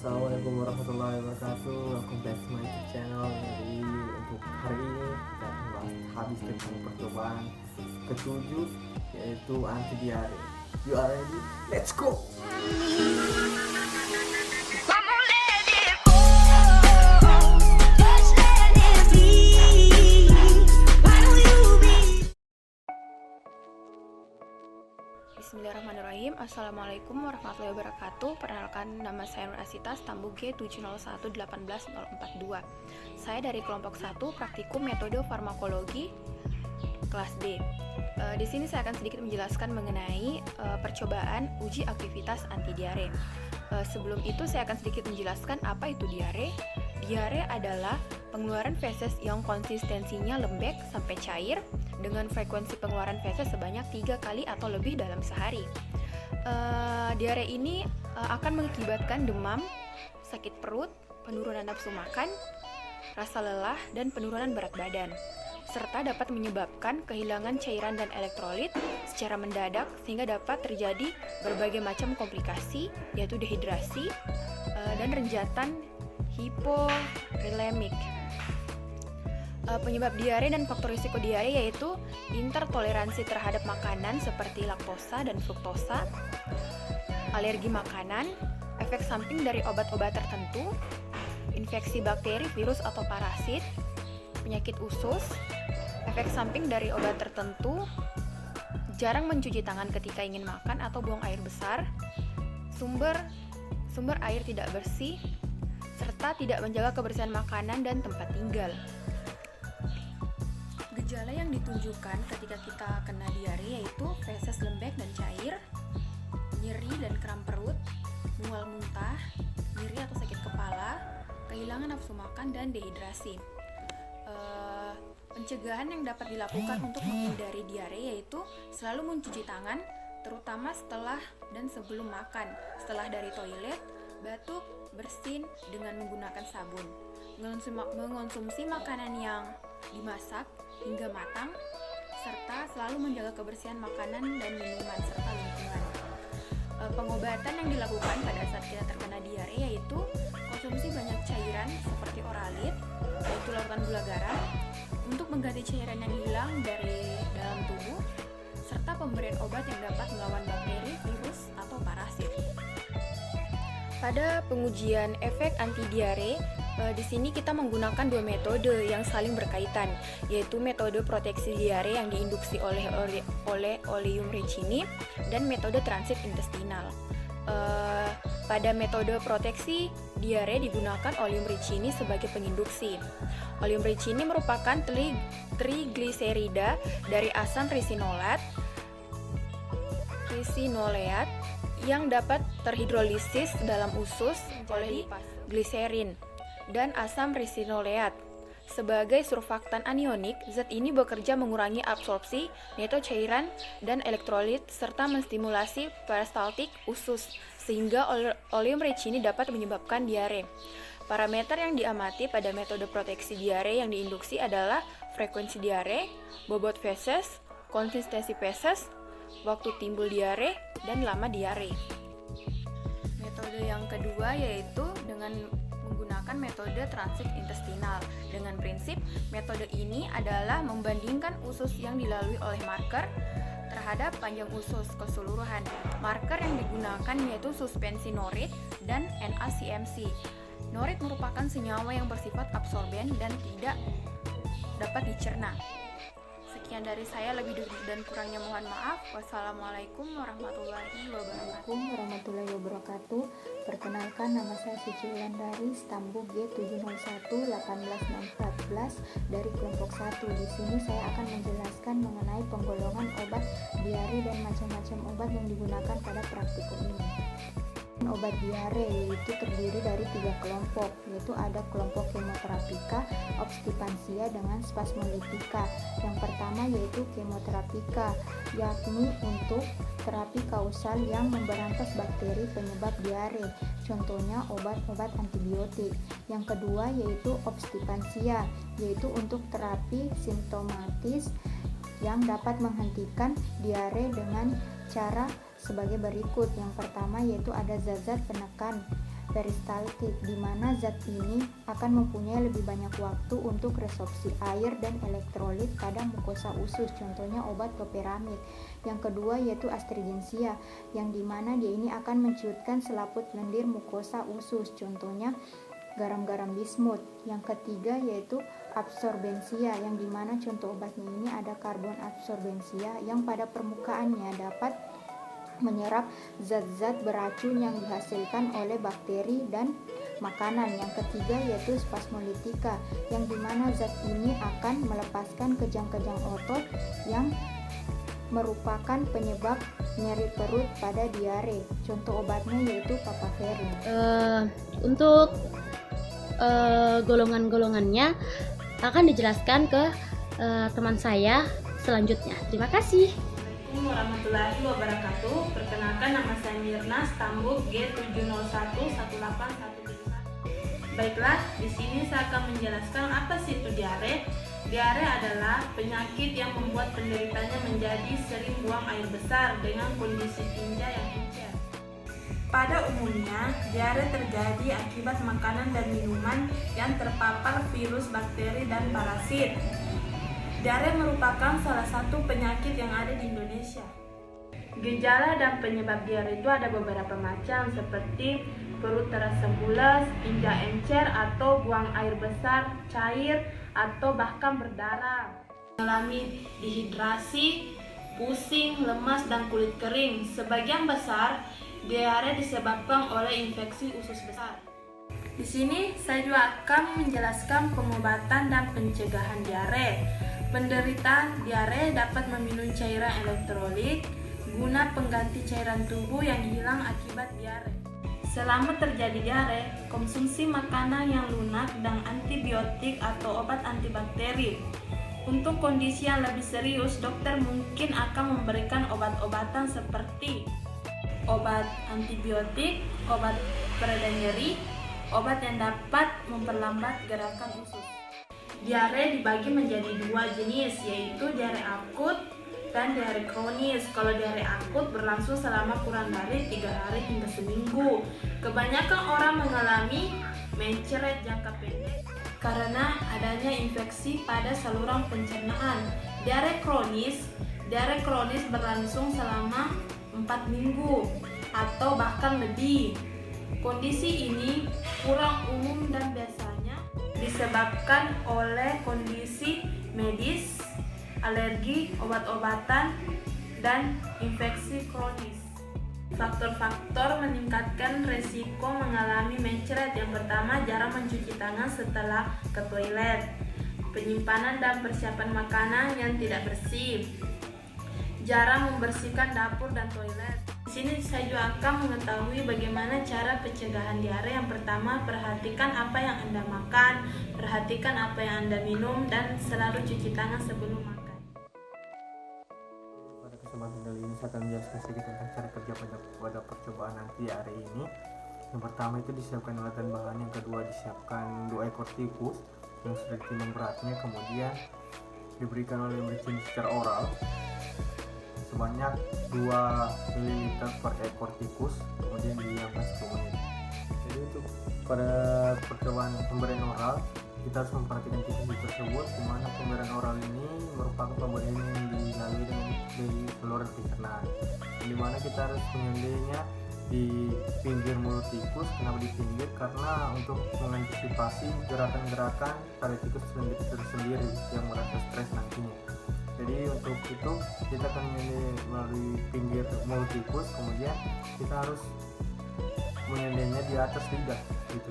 Assalamualaikum warahmatullahi wabarakatuh. Welcome back to my YouTube channel. Jadi untuk hari ini kita akan bahas habis tentang percobaan ketujuh, yaitu anti diare. You are ready? Let's go. Bismillahirrahmanirrahim. Assalamualaikum warahmatullahi wabarakatuh. Perkenalkan, nama saya Nur Asita, stambu G7011842. Saya dari kelompok 1 praktikum metode farmakologi kelas D. Di sini saya akan sedikit menjelaskan mengenai percobaan uji aktivitas anti diare. Sebelum itu saya akan sedikit menjelaskan apa itu diare. Diare adalah pengeluaran feses yang konsistensinya lembek sampai cair dengan frekuensi pengeluaran feses sebanyak 3 kali atau lebih dalam sehari. Diare ini akan mengakibatkan demam, sakit perut, penurunan nafsu makan, rasa lelah, dan penurunan berat badan, serta dapat menyebabkan kehilangan cairan dan elektrolit secara mendadak sehingga dapat terjadi berbagai macam komplikasi, yaitu dehidrasi dan renjatan hiporelemik. Penyebab diare dan faktor risiko diare yaitu intertoleransi terhadap makanan seperti laktosa dan fruktosa, alergi makanan, efek samping dari obat-obat tertentu, infeksi bakteri, virus atau parasit, penyakit usus, efek samping dari obat tertentu, jarang mencuci tangan ketika ingin makan atau buang air besar, sumber air tidak bersih, serta tidak menjaga kebersihan makanan dan tempat tinggal. Gejala yang ditunjukkan ketika kita kena diare yaitu feses lembek dan cair, nyeri dan kram perut, mual muntah, nyeri atau sakit kepala, kehilangan nafsu makan, dan dehidrasi. Pencegahan yang dapat dilakukan untuk menghindari diare yaitu selalu mencuci tangan, terutama setelah dan sebelum makan, setelah dari toilet, batuk, bersin dengan menggunakan sabun, mengonsumsi makanan yang dimasak hingga matang, serta selalu menjaga kebersihan makanan dan minuman serta lingkungan. Pengobatan yang dilakukan pada saat kita terkena diare yaitu konsumsi banyak cairan seperti oralit, yaitu larutan gula garam, untuk mengganti cairan yang hilang dari dalam tubuh, serta pemberian obat yang dapat melawan bakteri, virus, atau parasit. Pada pengujian efek anti diare, di sini kita menggunakan dua metode yang saling berkaitan, yaitu metode proteksi diare yang diinduksi oleh Oleum ricini dan metode transit intestinal. Pada metode proteksi diare digunakan Oleum ricini sebagai penginduksi. Oleum ricini merupakan trigliserida dari asam risinolat yang dapat terhidrolisis dalam usus oleh gliserin dan asam risinoleat. Sebagai surfaktan anionik, zat ini bekerja mengurangi absorpsi neto cairan dan elektrolit serta menstimulasi peristaltik usus sehingga Oleum ricini dapat menyebabkan diare. Parameter yang diamati pada metode proteksi diare yang diinduksi adalah frekuensi diare, bobot feses, konsistensi feses, waktu timbul diare, dan lama diare. Metode yang kedua yaitu dengan menggunakan metode transit intestinal. Dengan prinsip, metode ini adalah membandingkan usus yang dilalui oleh marker terhadap panjang usus keseluruhan. Marker yang digunakan yaitu suspensi norit dan NaCMC. Norit merupakan senyawa yang bersifat absorben dan tidak dapat dicerna. Sekian dari saya, lebih dan kurangnya mohon maaf. Wassalamualaikum warahmatullahi wabarakatuh. Assalamualaikum warahmatullahi wabarakatuh. Perkenalkan, nama saya Suci Wulandari, stambu G7011814 dari kelompok 1. Di sini saya akan menjelaskan mengenai penggolongan obat diare dan macam-macam obat yang digunakan pada praktikum ini. Obat diare yaitu terdiri dari 3 kelompok, yaitu ada kelompok kemoterapika, obstipansia, dengan spasmolytika. Yang pertama yaitu kemoterapika, yakni untuk terapi kausal yang memberantas bakteri penyebab diare, contohnya obat-obat antibiotik. Yang kedua yaitu obstipansia, yaitu untuk terapi simptomatis yang dapat menghentikan diare dengan cara sebagai berikut. Yang pertama yaitu ada zat-zat penekan peristaltik, di mana zat ini akan mempunyai lebih banyak waktu untuk resorpsi air dan elektrolit pada mukosa usus, contohnya obat topiramid. Yang kedua yaitu astringensia, yang dimana dia ini akan menciutkan selaput lendir mukosa usus, contohnya garam-garam bismut. Yang ketiga yaitu absorbensia, yang dimana contoh obatnya ini ada karbon absorbensia yang pada permukaannya dapat menyerap zat-zat beracun yang dihasilkan oleh bakteri dan makanan. Yang ketiga yaitu spasmolitika, yang dimana zat ini akan melepaskan kejang-kejang otot yang merupakan penyebab nyeri perut pada diare. Contoh obatnya yaitu papaverin. Untuk golongan-golongannya akan dijelaskan ke teman saya selanjutnya. Terima kasih. Assalamualaikum warahmatullahi wabarakatuh. Perkenalkan, nama saya Mirna, stambuk G7018181. Baiklah, di sini saya akan menjelaskan apa sih itu diare. Diare adalah penyakit yang membuat penderitanya menjadi sering buang air besar dengan kondisi tinja yang encer. Pada umumnya, diare terjadi akibat makanan dan minuman yang terpapar virus, bakteri, dan parasit. Diare merupakan salah satu penyakit yang ada di Indonesia. Gejala dan penyebab diare itu ada beberapa macam, seperti perut terasa bulas, tinja encer atau buang air besar, cair, atau bahkan berdarah. Mengalami dehidrasi, pusing, lemas, dan kulit kering. Sebagian besar diare disebabkan oleh infeksi usus besar. Di sini saya juga akan menjelaskan pengobatan dan pencegahan diare. Penderita diare dapat meminum cairan elektrolit guna pengganti cairan tubuh yang hilang akibat diare. Selama terjadi diare, konsumsi makanan yang lunak dan antibiotik atau obat antibakteri. Untuk kondisi yang lebih serius, dokter mungkin akan memberikan obat-obatan seperti obat antibiotik, obat pereda nyeri, obat yang dapat memperlambat gerakan usus. Diare dibagi menjadi dua jenis, yaitu diare akut dan diare kronis. Kalau diare akut berlangsung selama kurang dari 3 hari hingga seminggu. Kebanyakan orang mengalami mencret jangka pendek karena adanya infeksi pada saluran pencernaan. Diare kronis berlangsung selama 4 minggu atau bahkan lebih. Kondisi ini kurang umum dan biasanya disebabkan oleh kondisi medis, alergi, obat-obatan, dan infeksi kronis. Faktor-faktor meningkatkan resiko mengalami mencret. Yang pertama, jarang mencuci tangan setelah ke toilet, penyimpanan dan persiapan makanan yang tidak bersih, jarang membersihkan dapur dan toilet. Di sini saya juga akan mengetahui bagaimana cara pencegahan diare. Yang pertama, perhatikan apa yang Anda makan, perhatikan apa yang Anda minum, dan selalu cuci tangan sebelum makan. Pada kesempatan kali ini saya akan menjelaskan sedikit tentang cara kerja pada percobaan anti diare ini. Yang pertama itu disiapkan alat dan bahan, yang kedua disiapkan 2 ekor tikus yang sudah ditimbang beratnya, kemudian diberikan oleh bersin secara oral sebanyak 2 ml per ekor tikus, kemudian didiamkan 10 menit. Jadi untuk pada percobaan pemberian oral, kita harus memperhatikan tikus tersebut, di mana pemberian oral ini merupakan pemberian yang dilalui dari saluran pencernaan, di mana kita harus menyendainya di pinggir mulut tikus. Kenapa di pinggir? Karena untuk mengantisipasi gerakan-gerakan pada tikus tersendiri yang merasa stres nantinya. Jadi untuk itu kita akan melalui pinggir mulut tikus, kemudian kita harus menyendainya di atas lidah gitu.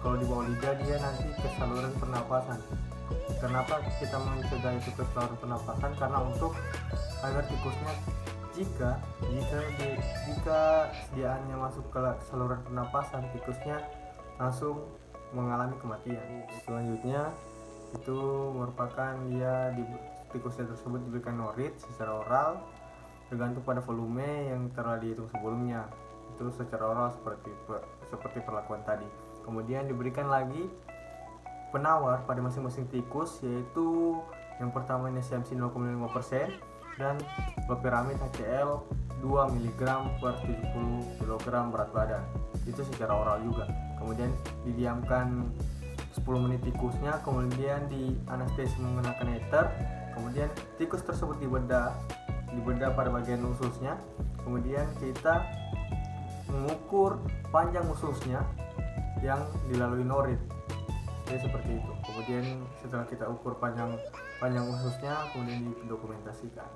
Kalau di bawah lidah dia nanti ke saluran pernapasan. Kenapa kita mencegah itu ke saluran pernapasan? Karena untuk agar tikusnya jika sediaannya masuk ke saluran pernapasan, tikusnya langsung mengalami kematian. Selanjutnya itu merupakan tikusnya tersebut diberikan norit secara oral tergantung pada volume yang telah dihitung sebelumnya. Itu secara oral seperti perlakuan tadi. Kemudian diberikan lagi penawar pada masing-masing tikus, yaitu yang pertama ini CMC 0,5%, dan loperamid HCl 2 mg per 70 kg berat badan. Itu secara oral juga. Kemudian didiamkan 10 menit tikusnya, kemudian di anestesi menggunakan ether. Kemudian tikus tersebut dibedah pada bagian ususnya. Kemudian kita mengukur panjang ususnya yang dilalui norit. Jadi seperti itu. Kemudian setelah kita ukur panjang ususnya, kemudian didokumentasikan.